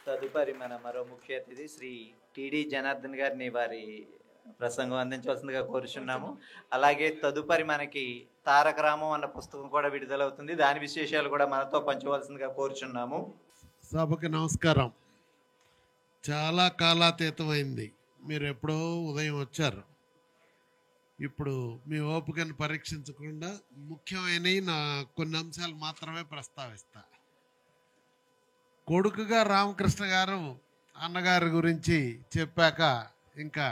తదుపరి మన మరో ముఖ్య అతిథి శ్రీ టిడి జనార్దన్ గారిని వారి ప్రసంగం అందించవలసిందిగా కోరుచున్నాము. అలాగే తదుపరి మనకి తారక రామం అన్న పుస్తకం కూడా విడుదలవుతుంది. దాని విశేషాలు కూడా మనతో పంచవలసిందిగా కోరుచున్నాము. సభకి నమస్కారం. చాలా కాలాతీతమైంది. మీరు ఎప్పుడో ఉదయం వచ్చారు. ఇప్పుడు మీ ఓపికను పరీక్షించకుండా ముఖ్యమైనవి నా కొన్ని అంశాలు మాత్రమే ప్రస్తావిస్తా. కొడుకుగా రామకృష్ణ గారు అన్నగారి గురించి చెప్పాక ఇంకా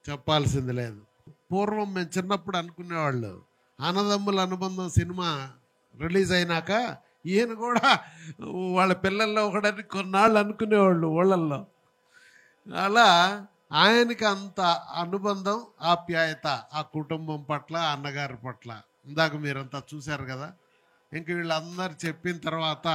చెప్పాల్సింది లేదు. పూర్వం మేము చిన్నప్పుడు అనుకునేవాళ్ళు, అన్నదమ్ముల అనుబంధం సినిమా రిలీజ్ అయినాక ఈయన కూడా వాళ్ళ పిల్లల్లో ఒకడని కొన్నాళ్ళు అనుకునేవాళ్ళు ఊళ్ళల్లో. అలా ఆయనకి అంత అనుబంధం, ఆప్యాయత ఆ కుటుంబం పట్ల, అన్నగారి పట్ల. ఇందాక మీరంతా చూశారు కదా. ఇంక వీళ్ళందరూ చెప్పిన తర్వాత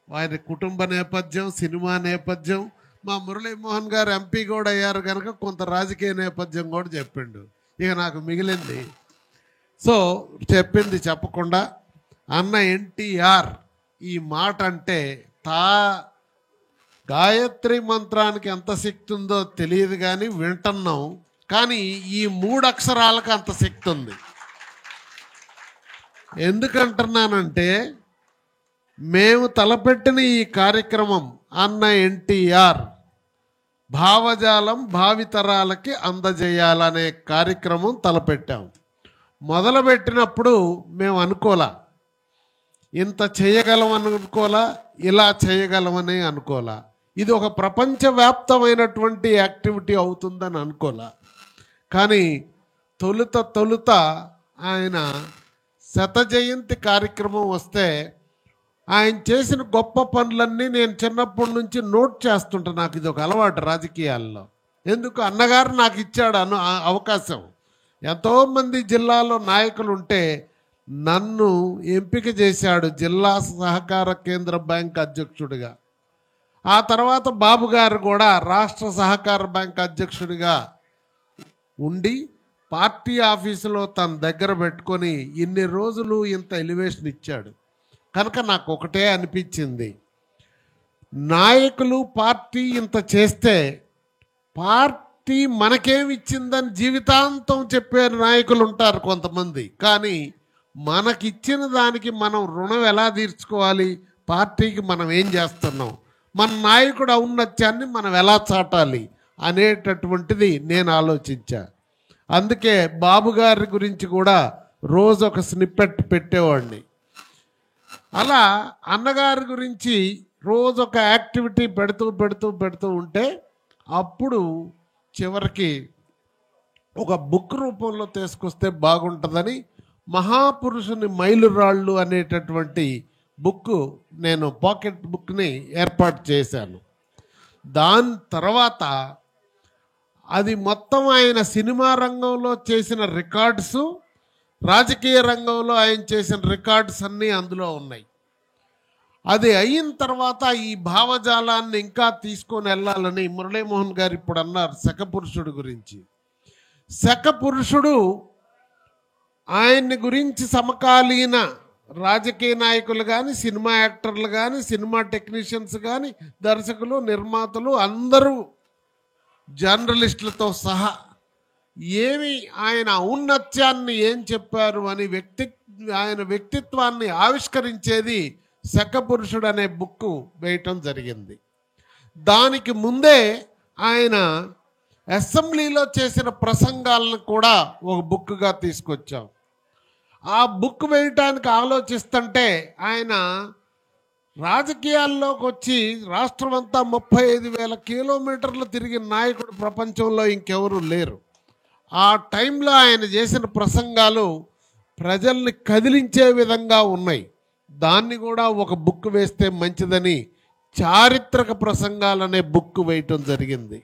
ఆయన కుటుంబ నేపథ్యం, సినిమా నేపథ్యం, మా మురళీమోహన్ గారు ఎంపీ కూడా అయ్యారు కనుక కొంత రాజకీయ నేపథ్యం కూడా చెప్పిండు. ఇక నాకు మిగిలింది, సో చెప్పింది చెప్పకుండా అన్న ఎన్టీఆర్ ఈ మాట అంటే గాయత్రి మంత్రానికి ఎంత శక్తి ఉందో తెలియదు కానీ వింటున్నాం. కానీ ఈ 3 అక్షరాలకు అంత శక్తి ఉంది. ఎందుకంటున్నానంటే మేము తలపెట్టిన ఈ కార్యక్రమం అన్న ఎన్టీఆర్ భావజాలం భావితరాలకి అందజేయాలనే కార్యక్రమం తలపెట్టాం. మొదలుపెట్టినప్పుడు మేము అనుకోలా ఇంత చేయగలమని అనుకోలా, ఇలా చేయగలమని అనుకోలా. ఇది ఒక ప్రపంచవ్యాప్తమైనటువంటి యాక్టివిటీ అవుతుందని అనుకోలా. కానీ తొలుత ఆయన 100వ జయంతి కార్యక్రమం వస్తే ఆయన చేసిన గొప్ప పనులన్నీ నేను చిన్నప్పటి నుంచి నోట్ చేస్తుంటా. నాకు ఇది ఒక అలవాటు రాజకీయాల్లో. ఎందుకు, అన్నగారు నాకు ఇచ్చాడు అవకాశం. ఎంతోమంది జిల్లాలో నాయకులు ఉంటే నన్ను ఎంపిక చేశాడు జిల్లా సహకార కేంద్ర బ్యాంక్ అధ్యక్షుడిగా. ఆ తర్వాత బాబు గారు కూడా రాష్ట్ర సహకార బ్యాంక్ అధ్యక్షుడిగా ఉండి పార్టీ ఆఫీసులో తన దగ్గర పెట్టుకొని ఇన్ని రోజులు ఇంత ఎలివేషన్ ఇచ్చాడు. కనుక నాకు ఒకటే అనిపించింది, నాయకులు పార్టీ ఇంత చేస్తే పార్టీ మనకేమిచ్చిందని జీవితాంతం చెప్పే నాయకులు ఉంటారు కొంతమంది. కానీ మనకిచ్చిన దానికి మనం రుణం ఎలా తీర్చుకోవాలి, పార్టీకి మనం ఏం చేస్తున్నాం, మన నాయకుడు ఔన్నత్యాన్ని మనం ఎలా చాటాలి అనేటటువంటిది నేను ఆలోచించా. అందుకే బాబు గారి గురించి కూడా రోజు ఒక స్నిప్పెట్ పెట్టేవాడిని. అలా అన్నగారి గురించి రోజు ఒక యాక్టివిటీ పెడుతూ ఉంటే అప్పుడు చివరికి ఒక బుక్ రూపంలో తీసుకొస్తే బాగుంటుందని మహాపురుషుని మైలురాళ్ళు అనేటటువంటి బుక్, నేను పాకెట్ బుక్ని ఏర్పాటు చేశాను. దాని తర్వాత అది మొత్తం ఆయన సినిమా రంగంలో చేసిన రికార్డ్స్, రాజకీయ రంగంలో ఆయన చేసిన రికార్డ్స్ అన్నీ అందులో ఉన్నాయి. అది అయిన తర్వాత ఈ భావజాలాన్ని ఇంకా తీసుకొని వెళ్ళాలని మురళీమోహన్ గారు ఇప్పుడు అన్నారు శకపురుషుడు గురించి. శకపురుషుడు ఆయన్ని గురించి సమకాలీన రాజకీయ నాయకులు కానీ, సినిమా యాక్టర్లు కానీ, సినిమా టెక్నీషియన్స్ కానీ, దర్శకులు, నిర్మాతలు అందరూ జర్నలిస్టులతో సహా ఏమి ఆయన ఔన్నత్యాన్ని ఏం చెప్పారు అని ఆయన వ్యక్తిత్వాన్ని ఆవిష్కరించేది శకపురుషుడు అనే బుక్ వేయటం జరిగింది. దానికి ముందే ఆయన అసెంబ్లీలో చేసిన ప్రసంగాలను కూడా ఒక బుక్గా తీసుకొచ్చాం. ఆ బుక్ వేయటానికి ఆలోచిస్తుంటే ఆయన రాజకీయాల్లోకి వచ్చి రాష్ట్రం అంతా 35,000 కిలోమీటర్లు తిరిగిన నాయకుడు ప్రపంచంలో ఇంకెవరూ లేరు. ఆ టైంలో ఆయన చేసిన ప్రసంగాలు ప్రజల్ని కదిలించే విధంగా ఉన్నాయి. దాన్ని కూడా ఒక బుక్ వేస్తే మంచిదని చారిత్రక ప్రసంగాలనే బుక్ వేయటం జరిగింది.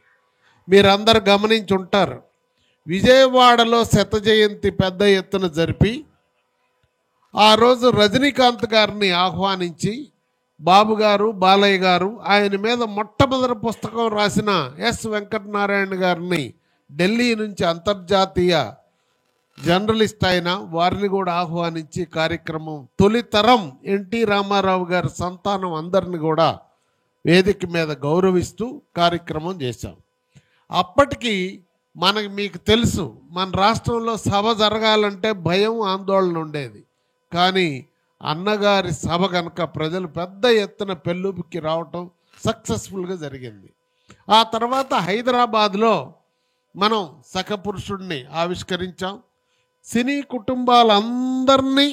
మీరందరూ గమనించి ఉంటారు, విజయవాడలో 100వ జయంతి పెద్ద ఎత్తున జరిపి ఆ రోజు రజనీకాంత్ గారిని ఆహ్వానించి బాబు గారు, బాలయ్య గారు, ఆయన మీద మొట్టమొదటి పుస్తకం రాసిన ఎస్ వెంకటనారాయణ గారిని ఢిల్లీ నుంచి అంతర్జాతీయ జర్నలిస్ట్ అయిన వారిని కూడా ఆహ్వానించి కార్యక్రమం, తొలితరం ఎన్టీ రామారావు గారి సంతానం అందరిని కూడా వేదిక మీద గౌరవిస్తూ కార్యక్రమం చేశాం. అప్పటికి మీకు తెలుసు, మన రాష్ట్రంలో సభ జరగాలంటే భయం, ఆందోళన ఉండేది. కానీ అన్నగారి సభ కనుక ప్రజలు పెద్ద ఎత్తున పెళ్ళుబికి రావటం సక్సెస్ఫుల్గా జరిగింది. ఆ తర్వాత హైదరాబాద్లో మనం సఖపురుషుడిని ఆవిష్కరించాం. సినీ కుటుంబాలందరినీ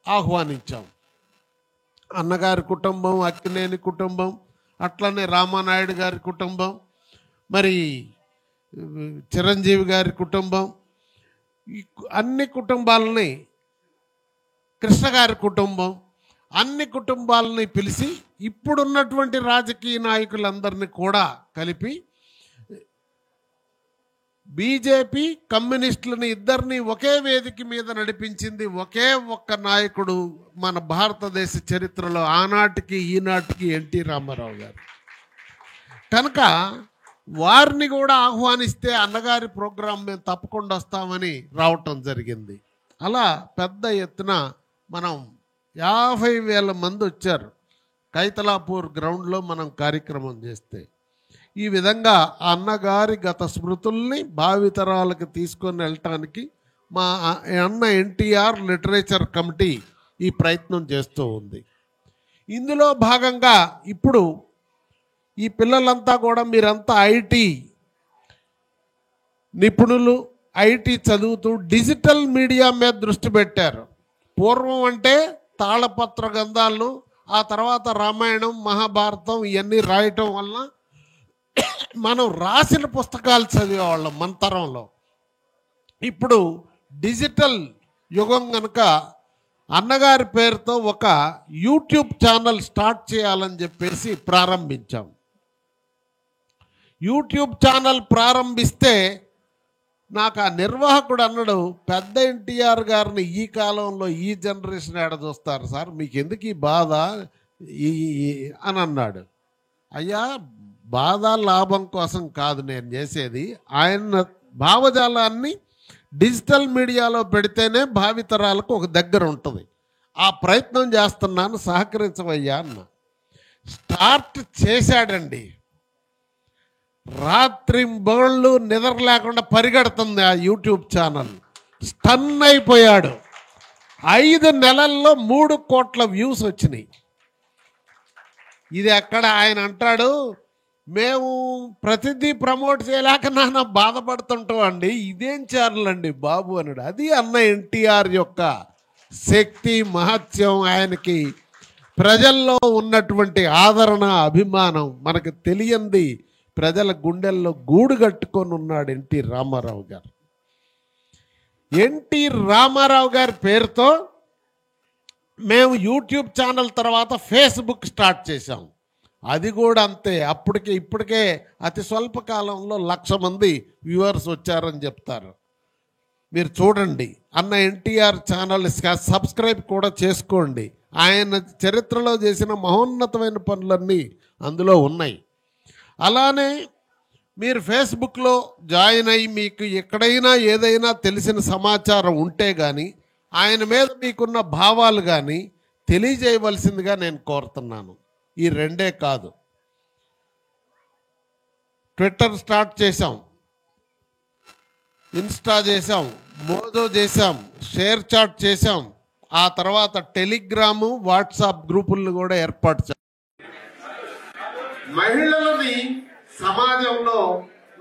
ఆహ్వానించాం. అన్నగారి కుటుంబం, అక్కినేని కుటుంబం, అట్లనే రామానాయుడు గారి కుటుంబం, మరి చిరంజీవి గారి కుటుంబం, అన్ని కుటుంబాలని, కృష్ణ గారి కుటుంబం, అన్ని కుటుంబాలని పిలిచి ఇప్పుడున్నటువంటి రాజకీయ నాయకులందరినీ కూడా కలిపి బీజేపీ కమ్యూనిస్టులని ఇద్దరిని ఒకే వేదిక మీద నడిపించింది ఒకే ఒక్క నాయకుడు మన భారతదేశ చరిత్రలో ఆనాటికి ఈనాటికి ఎన్టీ రామారావు గారు. కనుక వారిని కూడా ఆహ్వానిస్తే అన్నగారి ప్రోగ్రాం మేము తప్పకుండా వస్తామని రావటం జరిగింది. అలా పెద్ద ఎత్తున మనం 50,000 మంది వచ్చారు. కైతలాపూర్ గ్రౌండ్లో మనం కార్యక్రమం చేస్తే ఈ విధంగా అన్నగారి గత స్మృతుల్ని భావితరాలకు తీసుకొని వెళ్ళటానికి మా అన్న ఎన్టీఆర్ లిటరేచర్ కమిటీ ఈ ప్రయత్నం చేస్తూ ఉంది. ఇందులో భాగంగా ఇప్పుడు ఈ పిల్లలంతా కూడా మీరంతా ఐటీ నిపుణులు, ఐటీ చదువుతూ డిజిటల్ మీడియా మీద దృష్టి పెట్టారు. పూర్వం అంటే తాళపత్ర గ్రంథాలు, ఆ తర్వాత రామాయణం, మహాభారతం ఇవన్నీ రాయటం వలన మనం రాసిన పుస్తకాలు చదివేవాళ్ళం మన తరంలో. ఇప్పుడు డిజిటల్ యుగం కనుక అన్నగారి పేరుతో ఒక యూట్యూబ్ ఛానల్ స్టార్ట్ చేయాలని చెప్పేసి ప్రారంభించాం. యూట్యూబ్ ఛానల్ ప్రారంభిస్తే నాకు ఆ నిర్వాహకుడు అన్నాడు, పెద్ద ఎన్టీఆర్ గారిని ఈ కాలంలో ఈ జనరేషన్ ఏడ చూస్తారు సార్, మీకు ఎందుకు ఈ బాధ అని అన్నాడు. అయ్యా, బాధ లాభం కోసం కాదు నేను చేసేది, ఆయన భావజాలాన్ని డిజిటల్ మీడియాలో పెడితేనే భావితరాలకు ఒక దగ్గర ఉంటుంది. ఆ ప్రయత్నం చేస్తున్నాను, సహకరించవయ్యా అన్న. స్టార్ట్ చేశాడండి. రాత్రి బోళ్ళు నిద్ర లేకుండా పరిగెడుతుంది ఆ యూట్యూబ్ ఛానల్. స్టన్ అయిపోయాడు. 5 నెలల్లో 3 కోట్ల వ్యూస్ వచ్చినాయి. ఇది ఎక్కడ ఆయన అంటాడు, మేము ప్రతిదీ ప్రమోట్ చేయలేక నాన్న బాధపడుతుంటాం అండి, ఇదేం ఛానల్ అండి బాబు అన్నాడు. అది అన్న ఎన్టీఆర్ యొక్క శక్తి, మహత్యం, ఆయనకి ప్రజల్లో ఉన్నటువంటి ఆదరణ, అభిమానం మనకు తెలియంది. ప్రజల గుండెల్లో గూడు కట్టుకొని ఉన్నాడు ఎన్టీ రామారావు గారు. ఎన్టీ రామారావు గారి పేరుతో మేము యూట్యూబ్ ఛానల్ తర్వాత ఫేస్బుక్ స్టార్ట్ చేశాం. అది కూడా అంతే. ఇప్పటికే అతి స్వల్ప కాలంలో 1,00,000 మంది వ్యూవర్స్ వచ్చారని చెప్తారు. మీరు చూడండి, అన్న ఎన్టీఆర్ ఛానల్ సబ్స్క్రైబ్ కూడా చేసుకోండి. ఆయన చరిత్రలో చేసిన మహోన్నతమైన పనులన్నీ అందులో ఉన్నాయి. అలానే మీరు ఫేస్బుక్లో జాయిన్ అయ్యి మీకు ఎక్కడైనా ఏదైనా తెలిసిన సమాచారం ఉంటే కానీ, ఆయన మీద మీకున్న భావాలు కానీ తెలియజేయవలసిందిగా నేను కోరుతున్నాను. ఈ రెండే కాదు, ట్విట్టర్ స్టార్ట్ చేశాం, ఇన్స్టా చేశాం, మోజో చేశాం, షేర్ చాట్ చేశాం. ఆ తర్వాత టెలిగ్రాము, వాట్సాప్ గ్రూపులను కూడా ఏర్పాటు చేశాం. మహిళలని సమాజంలో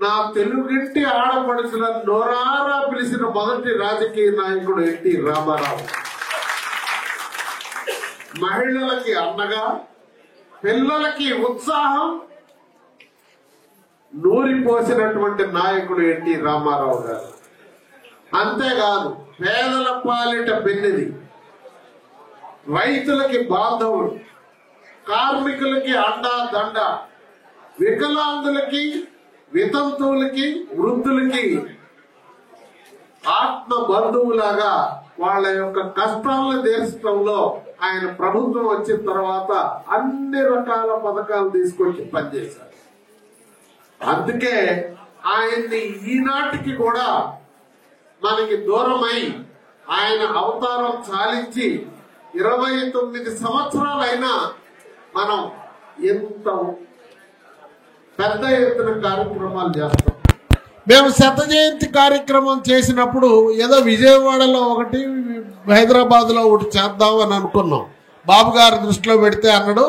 నా తెలుగింటి ఆడపడుచులను నోరారా పిలిచిన మొదటి రాజకీయ నాయకుడు ఎన్టీ రామారావు. మహిళలకి అన్నగా, పిల్లలకి ఉత్సాహం నూరిపోసినటువంటి నాయకుడు ఎన్టీ రామారావు గారు. అంతేకాదు, పేదల పాలిట పెన్నిది, రైతులకి బాంధవుడు, కార్మికులకి అండా దండ, వికలాంగులకి, వితంతువులకి, వృద్ధులకి ఆత్మ బంధువులాగా వాళ్ళ యొక్క కష్టాలను తీర్చడంలో ఆయన ప్రభుత్వం వచ్చిన తర్వాత అన్ని రకాల పథకాలు తీసుకొచ్చి పనిచేశారు. అందుకే ఆయన్ని ఈనాటికి కూడా మనకి దూరమై ఆయన అవతారం చాలించి 29 సంవత్సరాలైనా మనం ఎంత పెద్ద ఎత్తున కార్యక్రమాలు చేస్తాం. మేము శత జయంతి కార్యక్రమం చేసినప్పుడు ఏదో విజయవాడలో ఒకటి, హైదరాబాద్లో ఒకటి చేద్దాం అని అనుకున్నాం. బాబు గారి దృష్టిలో పెడితే అన్నాడు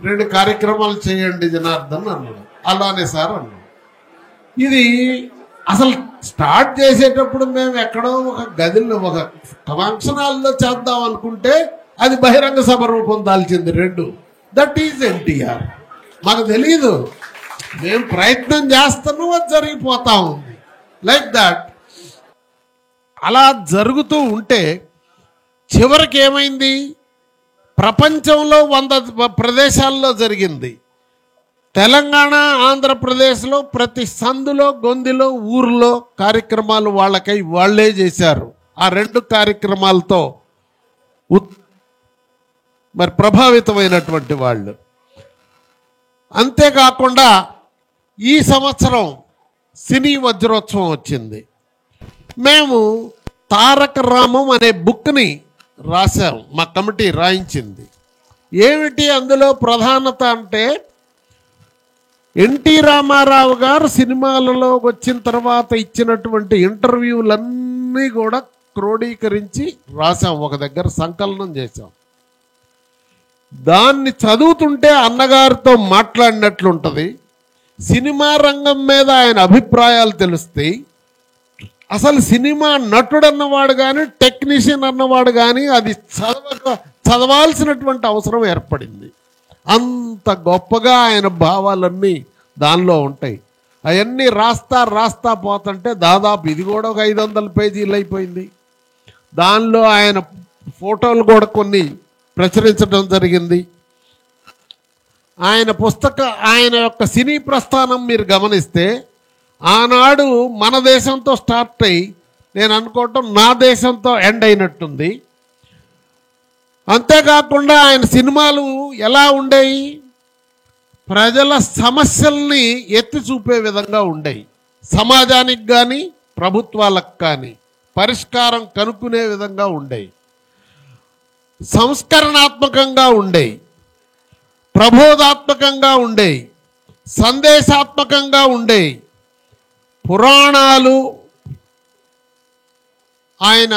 2 కార్యక్రమాలు చేయండి జనార్దన్ అన్నాడు. అలానే సార్ అన్నాడు. ఇది అసలు స్టార్ట్ చేసేటప్పుడు మేము ఎక్కడో ఒక గదిలో ఒక ఫంక్షన్ హాల్లో చేద్దాం అనుకుంటే అది బహిరంగ సభ రూపం దాల్చింది 2. That is NTR. మాకు తెలీదు, మేము ప్రయత్నం చేస్తున్నాం, అది జరిగిపోతా ఉంది. లైక్ దట్ అలా జరుగుతూ ఉంటే చివరికి ఏమైంది, ప్రపంచంలో 100 ప్రదేశాల్లో జరిగింది. తెలంగాణ, ఆంధ్రప్రదేశ్లో ప్రతి సందులో, గొందిలో, ఊర్లో కార్యక్రమాలు వాళ్ళకై వాళ్లే చేశారు. ఆ 2 కార్యక్రమాలతో మరి ప్రభావితమైనటువంటి వాళ్ళు. అంతేకాకుండా ఈ సంవత్సరం సినీ వజ్రోత్సవం వచ్చింది. మేము తారక రామం అనే బుక్ని రాశాం, మా కమిటీ రాయించింది. ఏమిటి అందులో ప్రధానత అంటే, ఎన్టీ రామారావు గారు సినిమాలలో వచ్చిన తర్వాత ఇచ్చినటువంటి ఇంటర్వ్యూలన్నీ కూడా క్రోడీకరించి రాశాం, ఒక దగ్గర సంకలనం చేశాం. దాన్ని చదువుతుంటే అన్నగారితో మాట్లాడినట్లుంటుంది. సినిమా రంగం మీద ఆయన అభిప్రాయాలు తెలుస్తాయి. అసలు సినిమా నటుడు అన్నవాడు కానీ, టెక్నీషియన్ అన్నవాడు కానీ అది చదవాల్సినటువంటి అవసరం ఏర్పడింది. అంత గొప్పగా ఆయన భావాలన్నీ దానిలో ఉంటాయి. అవన్నీ రాస్తా పోతుంటే దాదాపు ఇది కూడా ఒక 500 పేజీలు అయిపోయింది. దానిలో ఆయన ఫోటోలు కూడా కొన్ని ప్రచురించడం జరిగింది. ఆయన యొక్క సినీ ప్రస్థానం మీరు గమనిస్తే ఆనాడు మన దేశంతో స్టార్ట్ అయ్యి నేను అనుకోవటం నా దేశంతో ఎండ్ అయినట్టుంది. అంతేకాకుండా ఆయన సినిమాలు ఎలా ఉండేవి, ప్రజల సమస్యల్ని ఎత్తి చూపే విధంగా ఉండేవి. సమాజానికి కానీ ప్రభుత్వాలకు కానీ పరిష్కారం కనుక్కునే విధంగా ఉండేవి. సంస్కరణాత్మకంగా ఉండేవి, ప్రబోధాత్మకంగా ఉండేవి, సందేశాత్మకంగా ఉండేవి. పురాణాలు ఆయన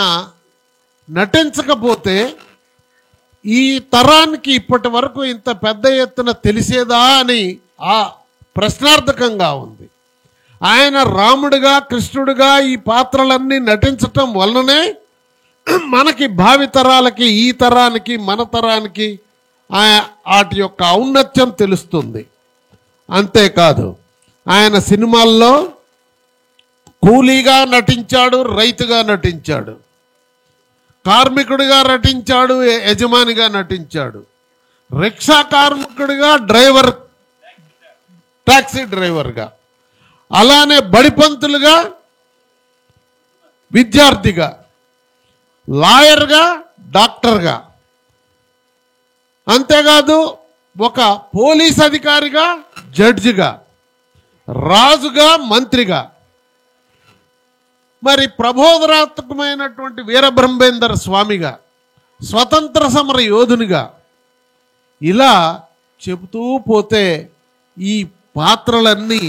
నటించకపోతే ఈ తరానికి ఇప్పటి వరకు ఇంత పెద్ద ఎత్తున తెలిసేదా అని ఆ ప్రశ్నార్థకంగా ఉంది. ఆయన రాముడిగా, కృష్ణుడిగా ఈ పాత్రలన్నీ నటించటం వలననే మనకి భావితరాలకి, ఈ తరానికి, మన తరానికి వాటి యొక్క ఔన్నత్యం తెలుస్తుంది. అంతేకాదు ఆయన సినిమాల్లో కూలీగా నటించాడు, రైతుగా నటించాడు, కార్మికుడిగా నటించాడు, యజమానిగా నటించాడు, రిక్షా కార్మికుడిగా, డ్రైవర్, టాక్సీ డ్రైవర్గా, అలానే బడిపంతులుగా, విద్యార్థిగా, లాయర్గా, డాక్టర్గా, అంతేకాదు ఒక పోలీస్ అధికారిగా, జడ్జిగా, రాజుగా, మంత్రిగా, మరి ప్రబోధనాత్మకమైనటువంటి వీరబ్రహ్మేందర్ స్వామిగా, స్వతంత్ర సమర యోధునిగా, ఇలా చెబుతూ పోతే ఈ పాత్రలన్నీ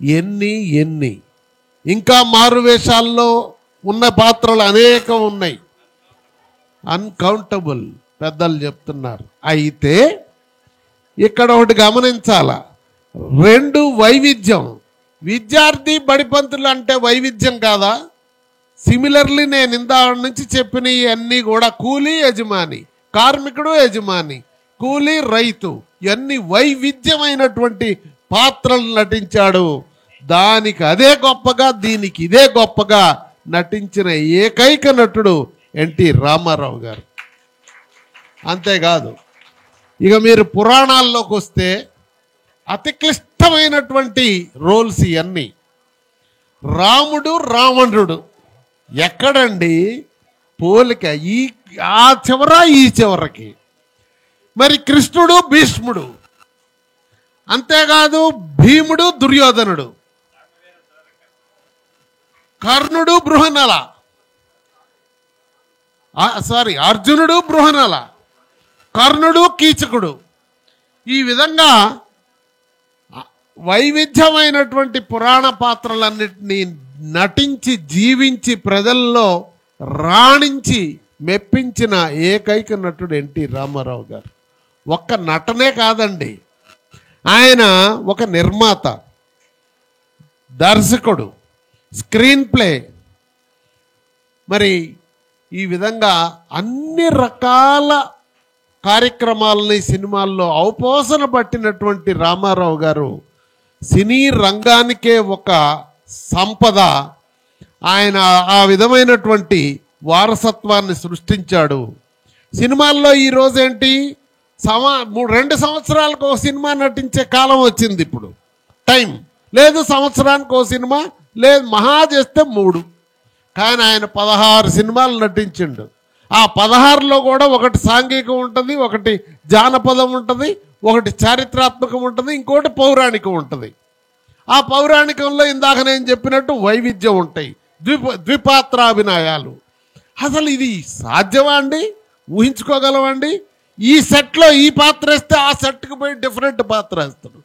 ఎన్ని ఇంకా మారువేషాల్లో ఉన్న పాత్రలు అనేకం ఉన్నాయి, అన్కౌంటబుల్ పెద్దలు చెప్తున్నారు. అయితే ఇక్కడ ఒకటి గమనించాల, 2 వైవిధ్యం. విద్యార్థి, బడిపంతులు అంటే వైవిధ్యం కాదా? సిమిలర్లీ నేను ఇందాక నుంచి చెప్పినవి అన్నీ కూడా కూలీ, యజమాని, కార్మికుడు, యజమాని, కూలీ, రైతు, ఇవన్నీ వైవిధ్యమైనటువంటి పాత్రలు నటించాడు. దానికి అదే గొప్పగా, దీనికి ఇదే గొప్పగా నటించిన ఏకైక నటుడు ఎన్టీ రామారావు గారు. అంతేకాదు ఇక మీరు పురాణాల్లోకి వస్తే అతి క్లిష్టమైనటువంటి రోల్స్ ఇవన్నీ. రాముడు, రావణుడు ఎక్కడండి పోలిక? ఆ చివర ఈ చివరకి. మరి కృష్ణుడు, భీష్ముడు, అంతేకాదు భీముడు, దుర్యోధనుడు, కర్ణుడు, బృహనల, అర్జునుడు, బృహనల, కర్ణుడు, కీచకుడు, ఈ విధంగా వైవిధ్యమైనటువంటి పురాణ పాత్రలన్నిటినీ నటించి జీవించి ప్రజల్లో రాణించి మెప్పించిన ఏకైక నటుడు ఎన్టీ రామారావు గారు. ఒక్క నటనే కాదండి, ఆయన ఒక నిర్మాత, దర్శకుడు, స్క్రీన్ ప్లే, మరి ఈ విధంగా అన్ని రకాల కార్యక్రమాలని సినిమాల్లో ఔపోసన పట్టినటువంటి రామారావు గారు సినీ రంగానికే ఒక సంపద. ఆయన ఆ విధమైనటువంటి వారసత్వాన్ని సృష్టించాడు. సినిమాల్లో ఈరోజు ఏంటి, 2 సంవత్సరాలకు ఒక సినిమా నటించే కాలం వచ్చింది. ఇప్పుడు టైం లేదు, సంవత్సరానికి ఒక సినిమా లేదు, మహా చేస్తే 3. కానీ ఆయన 16 సినిమాలు నటించిండు. ఆ 16లో కూడా ఒకటి సాంఘికం ఉంటుంది, ఒకటి జానపదం ఉంటుంది, ఒకటి చారిత్రాత్మకం ఉంటుంది, ఇంకోటి పౌరాణికం ఉంటుంది. ఆ పౌరాణికంలో ఇందాక నేను చెప్పినట్టు వైవిధ్యం ఉంటాయి, ద్విపాత్రాభినయాలు. అసలు ఇది సాధ్యమా అండి? ఊహించుకోగలమండి? ఈ సెట్లో ఈ పాత్ర వేస్తే ఆ సెట్కి పోయి డిఫరెంట్ పాత్ర వేస్తాడు.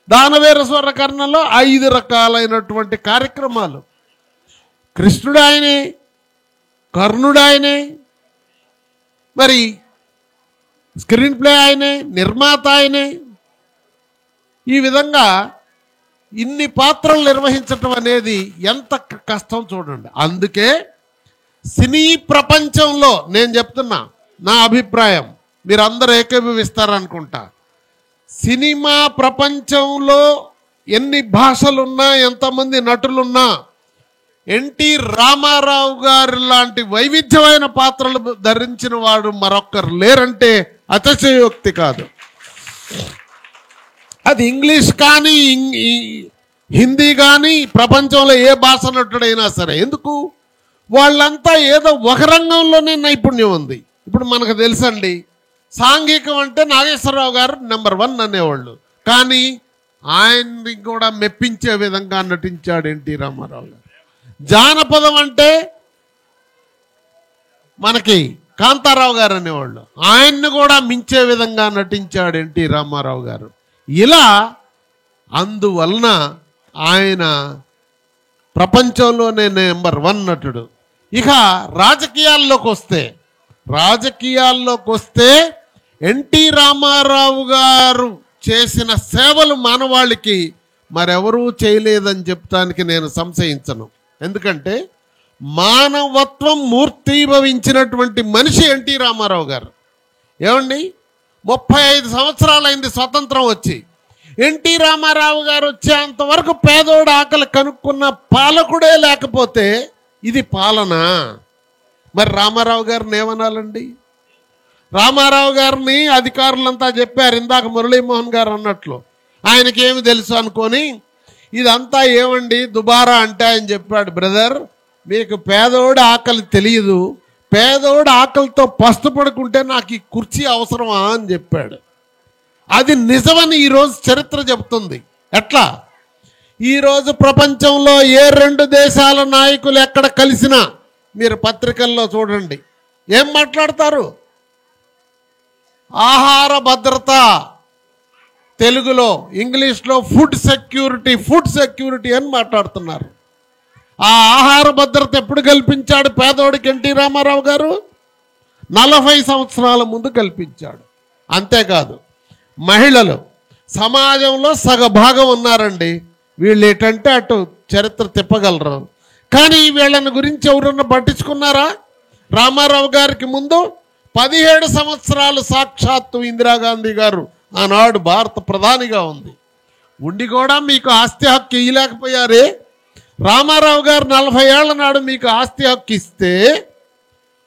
దానవీర స్వర్ణకర్ణలో 5 రకాలైనటువంటి కార్యక్రమాలు. కృష్ణుడు ఆయనే, కర్ణుడు ఆయనే, మరి స్క్రీన్ ప్లే ఆయనే, నిర్మాత ఆయనే. ఈ విధంగా ఇన్ని పాత్రలు నిర్వహించటం అనేది ఎంత కష్టం చూడండి. అందుకే సినీ ప్రపంచంలో నేను చెప్తున్నా, నా అభిప్రాయం మీరందరూ ఏకీభవిస్తారనుకుంటా, సినిమా ప్రపంచంలో ఎన్ని భాషలున్నా, ఎంతమంది నటులున్నా, ఎన్టీ రామారావు గారు లాంటి వైవిధ్యమైన పాత్రలు ధరించిన వాడు మరొక్కరు లేరంటే అతిశయోక్తి కాదు. అది ఇంగ్లీష్ కానీ, హిందీ కానీ, ప్రపంచంలో ఏ భాష నటుడైనా సరే. ఎందుకు? వాళ్ళంతా ఏదో ఒక రంగంలోనే నైపుణ్యం ఉంది. ఇప్పుడు మనకు తెలుసండి, సాంఘికం అంటే నాగేశ్వరరావు గారు నెంబర్ 1 అనేవాళ్ళు. కానీ ఆయన్ని కూడా మెప్పించే విధంగా నటించాడు ఎన్టీ రామారావు గారు. జానపదం అంటే మనకి కాంతారావు గారు అనేవాళ్ళు, ఆయన్ని కూడా మించే విధంగా నటించాడు ఎన్టీ రామారావు గారు. ఇలా అందువలన ఆయన ప్రపంచంలోనే నెంబర్ 1 నటుడు. ఇక రాజకీయాల్లోకి వస్తే ఎన్టీ రామారావు గారు చేసిన సేవలు మానవాళికి మరెవరూ చేయలేదని చెప్తానికి నేను సంశయించను. ఎందుకంటే మానవత్వం మూర్తీభవించినటువంటి మనిషి ఎన్టీ రామారావు గారు. ఏమండి, 35 సంవత్సరాలైంది స్వతంత్రం వచ్చి. ఎన్టీ రామారావు గారు వచ్చేంతవరకు పేదోడు ఆకలి కనుక్కున్న పాలకుడే లేకపోతే ఇది పాలన. మరి రామారావు గారిని ఏమనాలండి? రామారావు గారిని అధికారులంతా చెప్పారు, ఇందాక మురళీమోహన్ గారు అన్నట్లు. ఆయనకేమి తెలుసు అనుకొని ఇదంతా ఏమండి దుబారా అంటే ఆయన చెప్పాడు, బ్రదర్ మీకు పేదోడు ఆకలి తెలియదు, పేదోడు ఆకలితో పస్తుపడుకుంటే నాకు ఈ కుర్చీ అవసరమా అని చెప్పాడు. అది నిజమని ఈరోజు చరిత్ర చెబుతుంది. ఎట్లా? ఈరోజు ప్రపంచంలో ఏ 2 దేశాల నాయకులు ఎక్కడ కలిసినా మీరు పత్రికల్లో చూడండి, ఏం మాట్లాడతారు? ఆహార భద్రత, తెలుగులో ఇంగ్లీష్లో ఫుడ్ సెక్యూరిటీ అని మాట్లాడుతున్నారు. ఆ ఆహార భద్రత ఎప్పుడు కల్పించాడు పేదోడికి ఎన్టీ రామారావు గారు? 40 సంవత్సరాల ముందు కల్పించాడు. అంతేకాదు, మహిళలు సమాజంలో సగభాగం ఉన్నారండి. వీళ్ళు ఏంటంటే అటు చరిత్ర తిప్పగలరు. కానీ వీళ్ళని గురించి ఎవరన్నా పట్టించుకున్నారా? రామారావు గారికి ముందు 17 సంవత్సరాలు సాక్షాత్తు ఇందిరాగాంధీ గారు ఆనాడు భారత ప్రధానిగా ఉండి కూడా మీకు ఆస్తి హక్కు ఇవ్వలేకపోయారే. రామారావు గారు 40 ఏళ్ల నాడు మీకు ఆస్తి హక్కు ఇస్తే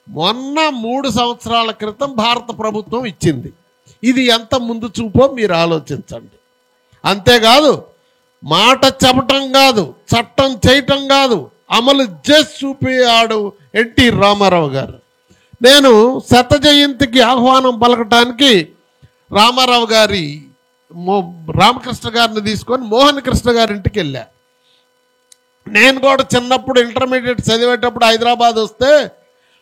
మొన్న 3 సంవత్సరాల క్రితం భారత ప్రభుత్వం ఇచ్చింది. ఇది ఎంత ముందు చూపో మీరు ఆలోచించండి. అంతేకాదు, మాట చెప్పటం కాదు, చట్టం చేయటం కాదు, అమలు చేసి చూపించాడు ఎన్టీ రామారావు గారు. నేను శత జయంతికి ఆహ్వానం పలకటానికి రామారావు గారి రామకృష్ణ గారిని తీసుకొని మోహన్ కృష్ణ గారి ఇంటికి వెళ్ళా. నేను కూడా చిన్నప్పుడు ఇంటర్మీడియట్ చదివేటప్పుడు హైదరాబాద్ వస్తే,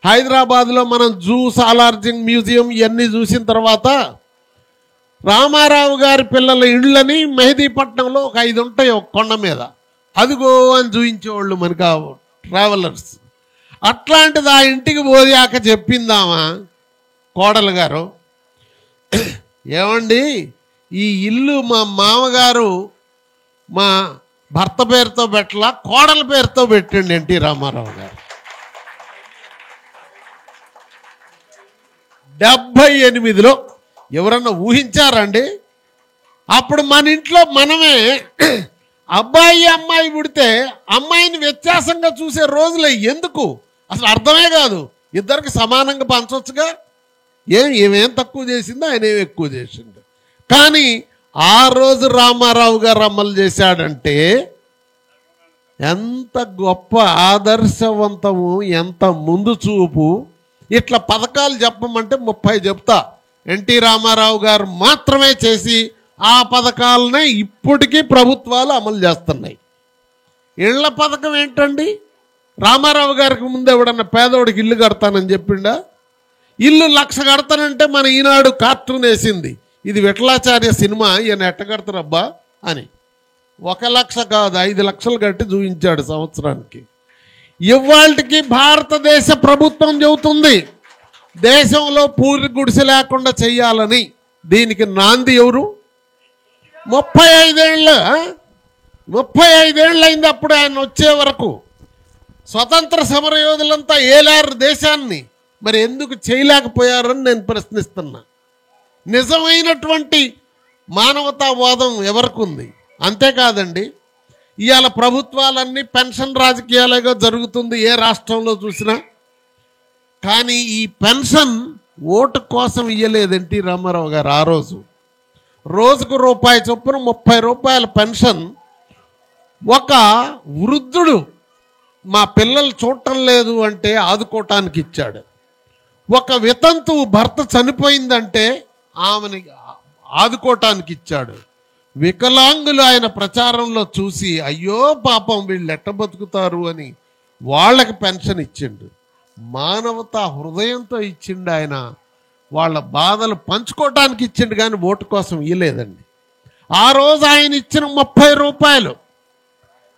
హైదరాబాద్లో మనం జూ, సాలార్జింగ్ మ్యూజియం ఇవన్నీ చూసిన తర్వాత రామారావు గారి పిల్లల ఇళ్ళని మెహదీపట్నంలో ఒక 5 ఉంటాయి ఒక కొండ మీద, అదిగో అని చూపించేవాళ్ళు మనకు ఆ ట్రావెలర్స్. అట్లాంటిది ఆ ఇంటికి పోయాక చెప్పిందామా కోడలు గారు, ఏమండి ఈ ఇల్లు మా మామగారు మా భర్త పేరుతో పెట్టలా, కోడల పేరుతో పెట్టండి ఎన్టీ రామారావు గారు. 78లో ఎవరన్నా ఊహించారండి? అప్పుడు మన ఇంట్లో మనమే అబ్బాయి అమ్మాయి పుడితే అమ్మాయిని వ్యత్యాసంగా చూసే రోజులే. ఎందుకు అసలు అర్థమే కాదు. ఇద్దరికి సమానంగా పంచవచ్చుగా. ఏమేం తక్కువ చేసిందో ఆయన ఏం ఎక్కువ చేసిండు. కానీ ఆ రోజు రామారావు గారు అమలు చేశాడంటే ఎంత గొప్ప ఆదర్శవంతము, ఎంత ముందు చూపు. ఇట్లా పథకాలు చెప్పమంటే 30 చెప్తా. ఎన్టీ రామారావు గారు మాత్రమే చేసి ఆ పథకాలనే ఇప్పటికీ ప్రభుత్వాలు అమలు చేస్తున్నాయి. ఇళ్ల పథకం ఏంటండి? రామారావు గారికి ముందు ఎవడన్నా పేదోడికి ఇల్లు కడతానని చెప్పిండా? ఇల్లు 1,00,000 కడతానంటే మన ఈనాడు కార్టూన్ వేసింది, ఇది విఠలాచార్య సినిమా, ఈయన ఎట్ట కడతారబ్బా అని. 1,00,000 కాదు 5 లక్షలు కట్టి చూపించాడు సంవత్సరానికి. ఇవాళకి భారతదేశ ప్రభుత్వం చెబుతుంది దేశంలో పూరి గుడిసె లేకుండా చెయ్యాలని. దీనికి నాంది ఎవరు? 35 ఏళ్ళు అయింది అప్పుడు ఆయన వచ్చే వరకు. స్వతంత్ర సమరయోధులంతా ఏలారు దేశాన్ని, మరి ఎందుకు చేయలేకపోయారని నేను ప్రశ్నిస్తున్నా. నిజమైనటువంటి మానవతావాదం ఎవరికి ఉంది? అంతేకాదండి, ఇవాళ ప్రభుత్వాలన్నీ పెన్షన్ రాజకీయాలుగా జరుగుతుంది ఏ రాష్ట్రంలో చూసినా. కానీ ఈ పెన్షన్ ఓటు కోసం ఇయ్యలేదు ఎన్టీ రామారావు గారు. ఆ రోజు రోజుకు రూపాయి చొప్పున 30 రూపాయల పెన్షన్ ఒక వృద్ధుడు మా పిల్లలు చూడటం లేదు అంటే ఆదుకోవటానికి ఇచ్చాడు. ఒక వితంతువు భర్త చనిపోయిందంటే ఆమెని ఆదుకోవటానికి ఇచ్చాడు. వికలాంగులు ఆయన ప్రచారంలో చూసి అయ్యో పాపం వీళ్ళు ఎట్ట బతుకుతారు అని వాళ్ళకి పెన్షన్ ఇచ్చిండు. మానవతా హృదయంతో ఇచ్చిండు ఆయన. వాళ్ళ బాధలు పంచుకోవటానికి ఇచ్చిండు కానీ ఓటు కోసం ఇవ్వలేదండి. ఆ రోజు ఆయన ఇచ్చిన 30 రూపాయలు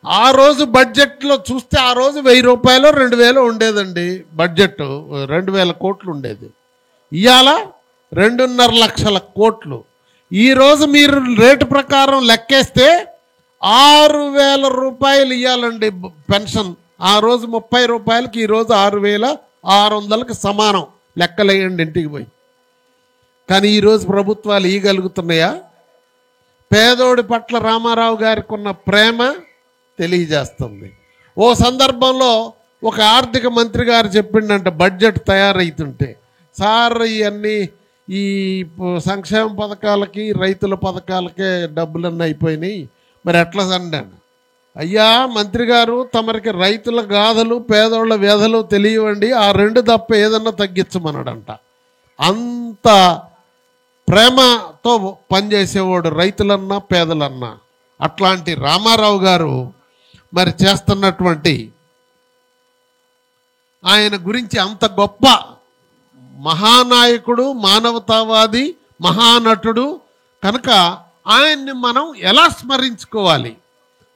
ఆ రోజు బడ్జెట్లో చూస్తే ఆ రోజు 1000 రూపాయలు 2000 ఉండేదండి. బడ్జెట్ 2000 కోట్లు ఉండేది. ఇవాళ 2.5 లక్షల కోట్లు. ఈరోజు మీరు రేటు ప్రకారం లెక్కేస్తే 6000 రూపాయలు ఇవ్వాలండి పెన్షన్. ఆ రోజు 30 రూపాయలకి ఈరోజు 6600కి సమానం. లెక్కలేయండి ఇంటికి పోయి. కానీ ఈరోజు ప్రభుత్వాలు ఇవ్వగలుగుతున్నాయా? పేదోడి పట్ల రామారావు గారికి ఉన్న ప్రేమ తెలియజేస్తుంది. ఓ సందర్భంలో ఒక ఆర్థిక మంత్రి గారు చెప్పిండంట బడ్జెట్ తయారవుతుంటే, సార్ ఇవన్నీ ఈ సంక్షేమ పథకాలకి రైతుల పథకాలకే డబ్బులన్నీ అయిపోయినాయి, మరి ఎట్లా అన్నాను. అయ్యా మంత్రి గారు, తమరికి రైతుల గాథలు పేదోళ్ళ వ్యధలు తెలియవండి, ఆ 2 తప్ప ఏదన్నా తగ్గించమన్నాడంట. అంత ప్రేమతో పనిచేసేవాడు రైతులన్నా పేదలన్నా. అట్లాంటి రామారావు గారు మరి చేస్తున్నటువంటి ఆయన గురించి అంత గొప్ప మహానాయకుడు, మానవతావాది, మహానటుడు కనుక ఆయన్ని మనం ఎలా స్మరించుకోవాలి,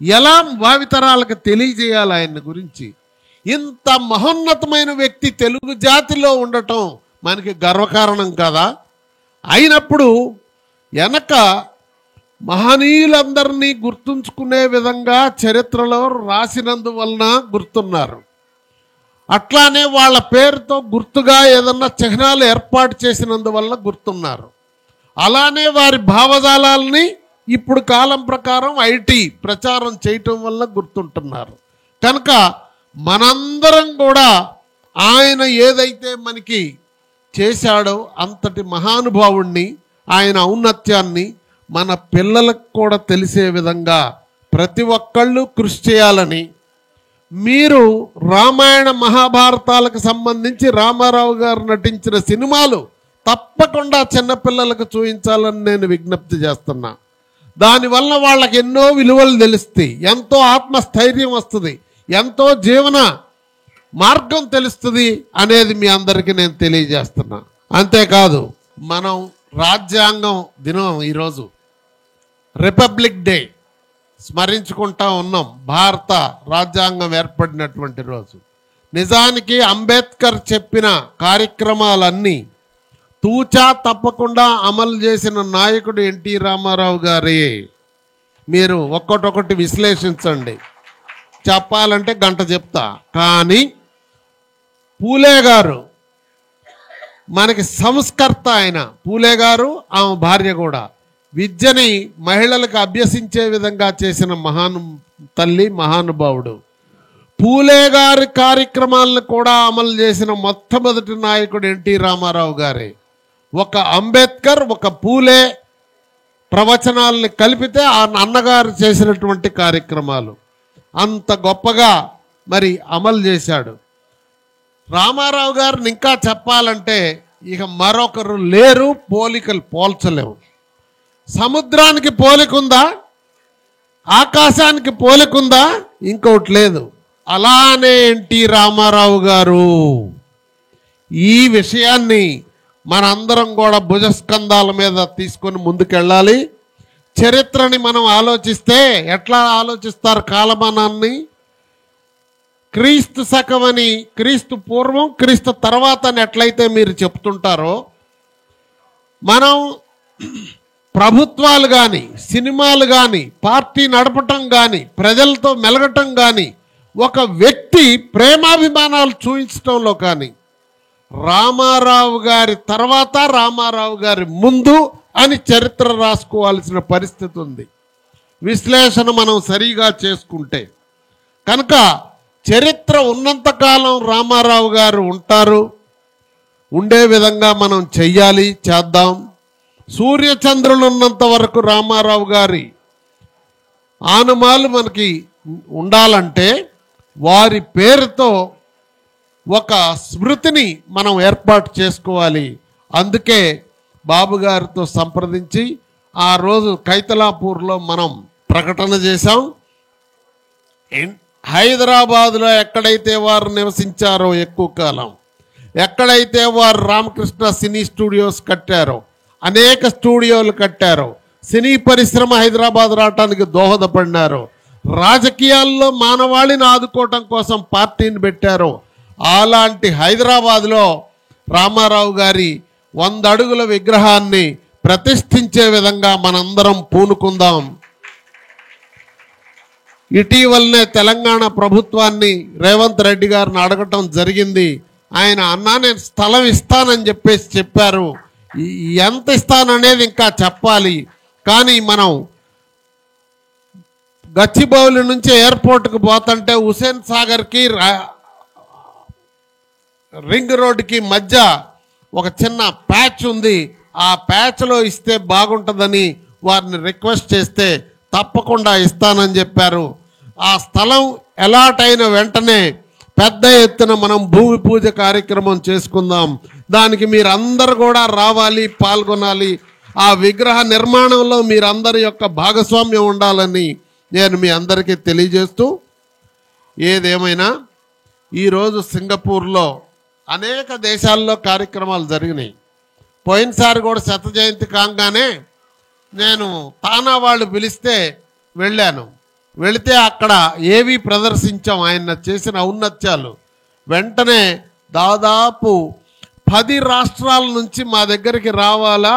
ఎలా భావితరాలకు తెలియజేయాలి ఆయన గురించి. ఇంత మహోన్నతమైన వ్యక్తి తెలుగు జాతిలో ఉండటం మనకి గర్వకారణం కదా. అయినప్పుడు వెనక మహనీయులందరినీ గుర్తుంచుకునే విధంగా చరిత్రలో రాసినందువలన గుర్తున్నారు. అట్లానే వాళ్ళ పేరుతో గుర్తుగా ఏదన్నా చిహ్నాలు ఏర్పాటు చేసినందువల్ల గుర్తున్నారు. అలానే వారి భావజాలాల్ని ఇప్పుడు కాలం ప్రకారం ఐటీ ప్రచారం చేయటం వల్ల గుర్తుంటున్నారు. కనుక మనందరం కూడా ఆయన ఏదైతే మనకి చేశాడో అంతటి మహానుభావుణ్ణి, ఆయన ఔన్నత్యాన్ని మన పిల్లలకు కూడా తెలిసే విధంగా ప్రతి ఒక్కళ్ళు కృషి చేయాలని, మీరు రామాయణ మహాభారతాలకు సంబంధించి రామారావు గారు నటించిన సినిమాలు తప్పకుండా చిన్నపిల్లలకు చూపించాలని నేను విజ్ఞప్తి చేస్తున్నా. దానివల్ల వాళ్ళకి ఎన్నో విలువలు తెలుస్తాయి, ఎంతో ఆత్మస్థైర్యం వస్తుంది, ఎంతో జీవన మార్గం తెలుస్తుంది అనేది మీ అందరికీ నేను తెలియజేస్తున్నా. అంతేకాదు మనం రాజ్యాంగం దినం ఈరోజు రిపబ్లిక్ డే స్మరించుకుంటా ఉన్నాం. భారత రాజ్యాంగం ఏర్పడినటువంటి రోజు. నిజానికి అంబేద్కర్ చెప్పిన కార్యక్రమాలన్నీ తూచా తప్పకుండా అమలు చేసిన నాయకుడు ఎన్టీ రామారావు గారే. మీరు ఒక్కొక్కటి విశ్లేషించండి. చెప్పాలంటే గంట చెప్తా. కానీ పూలే గారు మనకి సంస్కర్త. ఆయన పూలే గారు, ఆమె భార్య కూడా విద్యని మహిళలకు అభ్యసించే విధంగా చేసిన తల్లి, మహానుభావుడు. పూలే గారి కార్యక్రమాలను కూడా అమలు చేసిన మొట్టమొదటి నాయకుడు ఎన్టీ రామారావు గారే. ఒక అంబేద్కర్, ఒక పూలే ప్రవచనాలని కలిపితే ఆ అన్నగారు చేసినటువంటి కార్యక్రమాలు అంత గొప్పగా మరి అమలు చేశాడు. రామారావు గారిని ఇంకా చెప్పాలంటే ఇక మరొకరు లేరు, పోలికలు పోల్చలేము. సముద్రానికి పోలికుందా, ఆకాశానికి పోలికుందా, ఇంకోటి లేదు. అలానే ఎన్టీ రామారావు గారు. ఈ విషయాన్ని మనందరం కూడా భుజస్కంధాల మీద తీసుకొని ముందుకెళ్ళాలి. చరిత్రని మనం ఆలోచిస్తే ఎట్లా ఆలోచిస్తారు కాలమానాన్ని? క్రీస్తు శకమని, క్రీస్తు పూర్వం, క్రీస్తు తర్వాత అని ఎట్లయితే మీరు చెప్తుంటారో, మనం ప్రభుత్వాలు కానీ, సినిమాలు కానీ, పార్టీ నడపటం కానీ, ప్రజలతో మెలగటం కానీ, ఒక వ్యక్తి ప్రేమాభిమానాలు చూపించడంలో కానీ రామారావు గారి తర్వాత, రామారావు గారి ముందు అని చరిత్ర రాసుకోవాల్సిన పరిస్థితి ఉంది. విశ్లేషణ మనం సరిగా చేసుకుంటే కనుక చరిత్ర ఉన్నంతకాలం రామారావు గారు ఉంటారు. ఉండే విధంగా మనం చెయ్యాలి, చేద్దాం. సూర్యచంద్రులు ఉన్నంత వరకు రామారావు గారి ఆనమాలు మనకి ఉండాలంటే వారి పేరుతో ఒక స్మృతిని మనం ఏర్పాటు చేసుకోవాలి. అందుకే బాబు గారితో సంప్రదించి ఆ రోజు కైతలాపూర్లో మనం ప్రకటన చేశాం. హైదరాబాదులో ఎక్కడైతే వారు నివసించారో ఎక్కువ కాలం, ఎక్కడైతే వారు రామకృష్ణ సినీ స్టూడియోస్ కట్టారో, అనేక స్టూడియోలు కట్టారో, సినీ పరిశ్రమ హైదరాబాద్ రావటానికి దోహదపడినారో, రాజకీయాల్లో మానవాళిని ఆదుకోవటం కోసం పార్టీని పెట్టారో, అలాంటి హైదరాబాద్లో రామారావు గారి 100 అడుగుల విగ్రహాన్ని ప్రతిష్ఠించే విధంగా మనందరం పూనుకుందాం. ఇటీవలనే తెలంగాణ ప్రభుత్వాన్ని రేవంత్ రెడ్డి గారిని అడగటం జరిగింది. ఆయన అన్నా నేను స్థలం ఇస్తానని చెప్పారు. ఎంత ఇస్తాననేది ఇంకా చెప్పాలి. కానీ మనం గచ్చిబౌలి నుంచి ఎయిర్పోర్ట్కి పోతుంటే హుసేన్ సాగర్కి రింగ్ రోడ్డుకి మధ్య ఒక చిన్న ప్యాచ్ ఉంది. ఆ ప్యాచ్లో ఇస్తే బాగుంటుందని వారిని రిక్వెస్ట్ చేస్తే తప్పకుండా ఇస్తానని చెప్పారు. ఆ స్థలం అలాట్ అయిన వెంటనే పెద్ద ఎత్తున మనం భూమి పూజ కార్యక్రమం చేసుకుందాం. దానికి మీరందరూ కూడా రావాలి, పాల్గొనాలి. ఆ విగ్రహ నిర్మాణంలో మీరందరి యొక్క భాగస్వామ్యం ఉండాలని నేను మీ అందరికీ తెలియజేస్తూ, ఏదేమైనా ఈరోజు సింగపూర్లో అనేక దేశాల్లో కార్యక్రమాలు జరిగినాయి. పోయినసారి కూడా 100వ జయంతి కాగానే నేను తానా వాళ్ళు పిలిస్తే వెళ్ళాను. వెళితే అక్కడ ఏవి ప్రదర్శించాం ఆయన చేసిన ఔన్నత్యాలు. వెంటనే దాదాపు 10 రాష్ట్రాల నుంచి మా దగ్గరికి రావాలా,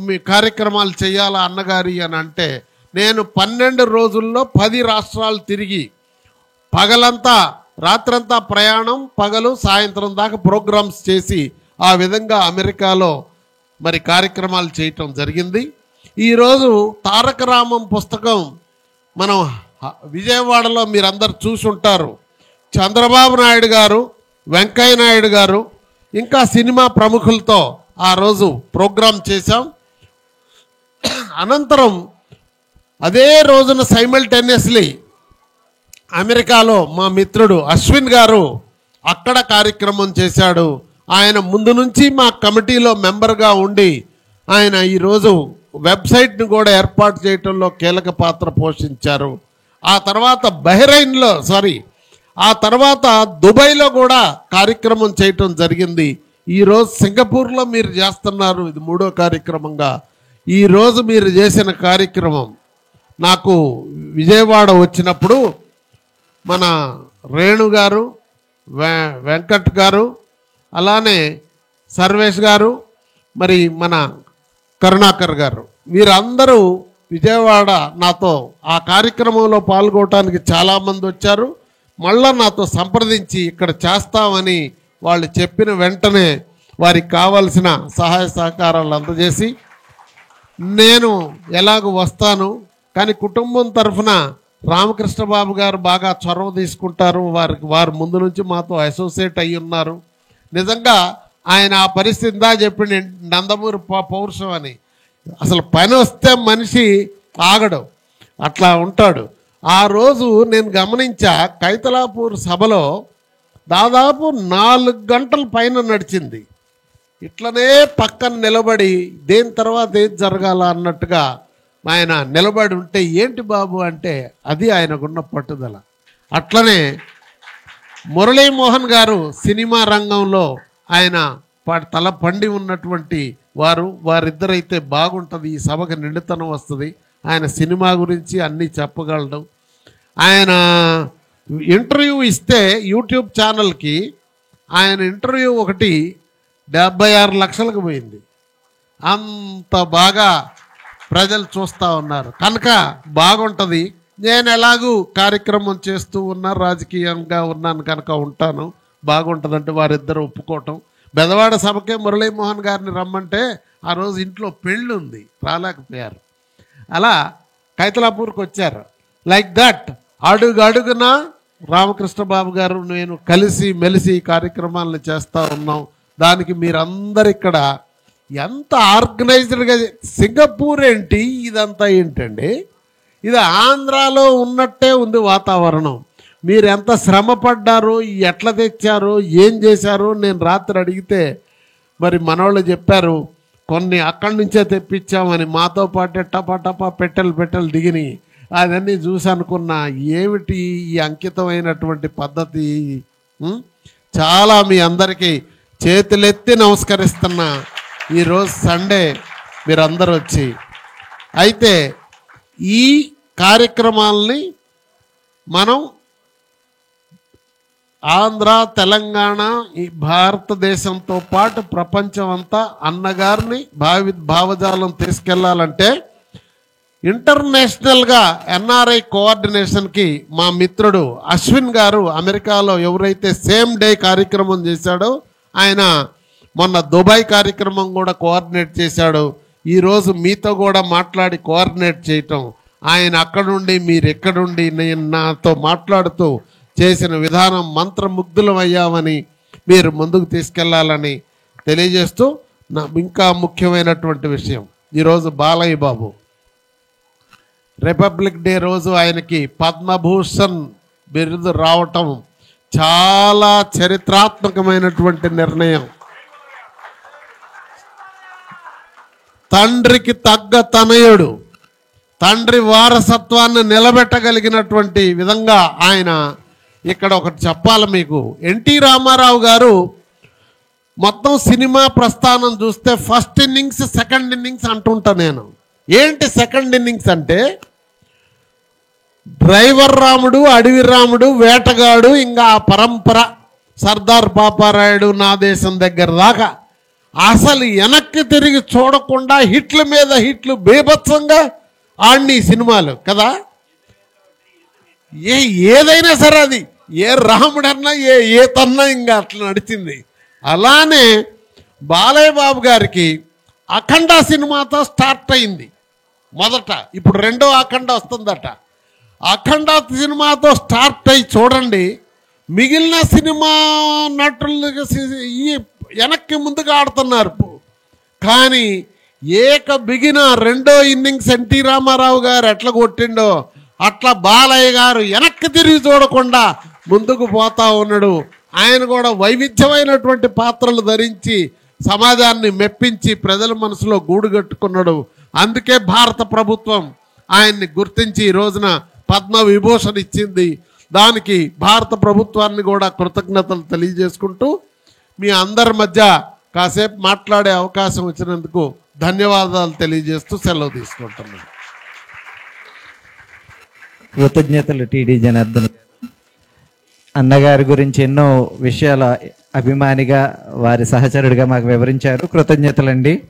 మీ కార్యక్రమాలు చేయాలా అన్నగారి అని అంటే, నేను 12 రోజుల్లో 10 రాష్ట్రాలు తిరిగి పగలంతా రాత్రంతా ప్రయాణం, పగలు సాయంత్రం దాకా ప్రోగ్రామ్స్ చేసి ఆ విధంగా అమెరికాలో మరి కార్యక్రమాలు చేయటం జరిగింది. ఈరోజు తారక రామం పుస్తకం మనం విజయవాడలో మీరందరూ చూసుంటారు. చంద్రబాబు నాయుడు గారు, వెంకయ్య నాయుడు గారు, ఇంకా సినిమా ప్రముఖులతో ఆ రోజు ప్రోగ్రాం చేశాం. అనంతరం అదే రోజున సైమల్టేనియస్లీ అమెరికాలో మా మిత్రుడు అశ్విన్ గారు అక్కడ కార్యక్రమం చేశాడు. ఆయన ముందు నుంచి మా కమిటీలో మెంబర్గా ఉండి ఆయన ఈరోజు వెబ్సైట్ని కూడా ఏర్పాటు చేయటంలో కీలక పాత్ర పోషించారు. ఆ తర్వాత ఆ తర్వాత దుబాయ్లో కూడా కార్యక్రమం చేయటం జరిగింది. ఈరోజు సింగపూర్లో మీరు చేస్తున్నారు, ఇది 3వ కార్యక్రమంగా. ఈరోజు మీరు చేసిన కార్యక్రమం నాకు విజయవాడ వచ్చినప్పుడు మన రేణు గారు, వెంకట్ గారు, అలానే సర్వేష్ గారు, మరి మన కరుణాకర్ గారు, వీరందరూ విజయవాడ నాతో ఆ కార్యక్రమంలో పాల్గొనడానికి చాలామంది వచ్చారు. మళ్ళా నాతో సంప్రదించి ఇక్కడ చేస్తామని వాళ్ళు చెప్పిన వెంటనే వారికి కావాల్సిన సహాయ సహకారాలు అందజేసి, నేను ఎలాగో వస్తాను కానీ కుటుంబం తరఫున రామకృష్ణ బాబు గారు బాగా చొరవ తీసుకుంటారు, వారు ముందు నుంచి మాతో అసోసియేట్ అయ్యి ఉన్నారు. నిజంగా ఆయన ఆ పరిస్థితి ఇందా చెప్పిన నందమూరి పౌరుషం అని, అసలు పని వస్తే మనిషి ఆగడు, అట్లా ఉంటాడు. ఆ రోజు నేను గమనించా, కైతలాపూర్ సభలో దాదాపు 4 గంటల పైన నడిచింది. ఇట్లనే పక్కన నిలబడి దేని తర్వాత ఏది జరగాల అన్నట్టుగా ఆయన నిలబడి ఉంటే, ఏంటి బాబు అంటే అది ఆయనకున్న పట్టుదల. అట్లనే మురళీమోహన్ గారు సినిమా రంగంలో ఆయన తల పండి ఉన్నటువంటి వారిద్దరైతే బాగుంటుంది, ఈ సభకు నిండుతనం వస్తుంది. ఆయన సినిమా గురించి అన్నీ చెప్పగలడు. ఆయన ఇంటర్వ్యూ ఇస్తే యూట్యూబ్ ఛానల్కి ఆయన ఇంటర్వ్యూ ఒకటి 76 లక్షలకు పోయింది. అంత బాగా ప్రజలు చూస్తూ ఉన్నారు కనుక బాగుంటుంది. నేను ఎలాగూ కార్యక్రమం చేస్తూ ఉన్నా, రాజకీయంగా ఉన్నాను కనుక ఉంటాను, బాగుంటుందంటే వారిద్దరు ఒప్పుకోవటం. బెదవాడ సభకే మురళీమోహన్ గారిని రమ్మంటే ఆ రోజు ఇంట్లో పెళ్ళి ఉంది, రాలేకపోయారు. అలా కైతలాపూర్కి వచ్చారు. లైక్ దట్ అడుగున రామకృష్ణ బాబు గారు నేను కలిసి మెలిసి కార్యక్రమాలను చేస్తూ ఉన్నాం. దానికి మీరందరు ఇక్కడ ఎంత ఆర్గనైజ్డ్గా, సింగపూర్ ఏంటి ఇదంతా ఏంటండి, ఇది ఆంధ్రాలో ఉన్నట్టే ఉంది వాతావరణం. మీరు ఎంత శ్రమ పడ్డారో, ఎట్లా తెచ్చారో, ఏం చేశారో నేను రాత్రి అడిగితే మరి మనోళ్ళు చెప్పారు కొన్ని అక్కడి నుంచే తెప్పించామని. మాతో పాటే టపా పెట్టెలు దిగిని అదన్నీ చూసి అనుకున్నా, ఏమిటి ఈ అంకితమైనటువంటి పద్ధతి. చాలా మీ అందరికీ చేతులెత్తి నమస్కరిస్తున్నా. ఈరోజు సండే మీరందరూ వచ్చి, అయితే ఈ కార్యక్రమాలని మనం ఆంధ్ర, తెలంగాణ, ఈ భారతదేశంతో పాటు ప్రపంచం అంతా అన్నగారిని భావజాలం తీసుకెళ్లాలంటే ఇంటర్నేషనల్గా ఎన్ఆర్ఐ కోఆర్డినేషన్కి మా మిత్రుడు అశ్విన్ గారు అమెరికాలో ఎవరైతే సేమ్ డే కార్యక్రమం చేశాడో, ఆయన మొన్న దుబాయ్ కార్యక్రమం కూడా కోఆర్డినేట్ చేశాడు. ఈరోజు మీతో కూడా మాట్లాడి కోఆర్డినేట్ చేయటం, ఆయన అక్కడుండి మీరు ఎక్కడుండి నేను నాతో మాట్లాడుతూ చేసిన విధానం మంత్రముగ్ధులం అయ్యామని, మీరు ముందుకు తీసుకెళ్లాలని తెలియజేస్తూ, ఇంకా ముఖ్యమైనటువంటి విషయం, ఈరోజు బాలయ్య బాబు రిపబ్లిక్ డే రోజు ఆయనకి పద్మభూషణ్ బిరుదు రావటం చాలా చరిత్రాత్మకమైనటువంటి నిర్ణయం. తండ్రికి తగ్గ తనయుడు, తండ్రి వారసత్వాన్ని నిలబెట్టగలిగినటువంటి విధంగా ఆయన ఇక్కడ ఒకటి చెప్పాలి మీకు. ఎన్టీ రామారావు గారు మొత్తం సినిమా ప్రస్థానం చూస్తే ఫస్ట్ ఇన్నింగ్స్, సెకండ్ ఇన్నింగ్స్ అంటుంటా నేను. ఏంటి సెకండ్ ఇన్నింగ్స్ అంటే, డ్రైవర్ రాముడు, అడవి రాముడు, వేటగాడు, ఇంకా ఆ పరంపర సర్దార్ పాపారాయుడు, నా దేశం దగ్గర దాకా అసలు వెనక్కి తిరిగి చూడకుండా హిట్ల మీద హిట్లు బీభత్సంగా ఆడిని సినిమాలు కదా. ఏదైనా సరే అది ఏ రాముడన్నా ఏ తన్నా ఇంకా అట్లా నడిచింది. అలానే బాలయ్య బాబు గారికి అఖండ సినిమాతో స్టార్ట్ అయింది మొదట, ఇప్పుడు రెండో అఖండ వస్తుందట. అఖండ సినిమాతో స్టార్ట్ అయ్యి చూడండి, మిగిలిన సినిమా నటులు ఈ వెనక్కి ముందుగా ఆడుతున్నారు. కానీ బిగిన రెండో ఇన్నింగ్స్ ఎన్టీ రామారావు గారు ఎట్లా కొట్టిండో అట్లా బాలయ్య గారు వెనక్కి తిరిగి చూడకుండా ముందుకు పోతా ఉన్నాడు. ఆయన కూడా వైవిధ్యమైనటువంటి పాత్రలు ధరించి సమాజాన్ని మెప్పించి ప్రజల మనసులో గూడు కట్టుకున్నాడు. అందుకే భారత ప్రభుత్వం ఆయన్ని గుర్తించి ఈ రోజున పద్మ విభూషణ్ ఇచ్చింది. దానికి భారత ప్రభుత్వాన్ని కూడా కృతజ్ఞతలు తెలియజేసుకుంటూ మీ అందరి మధ్య కాసేపు మాట్లాడే అవకాశం వచ్చినందుకు ధన్యవాదాలు తెలియజేస్తూ సెలవు తీసుకుంటున్నాను. కృతజ్ఞతలు టీడీ జనార్దన్ అన్నగారి గురించి ఎన్నో విషయాల అభిమానిగా వారి సహచరుడిగా మాకు వివరించారు. కృతజ్ఞతలండి.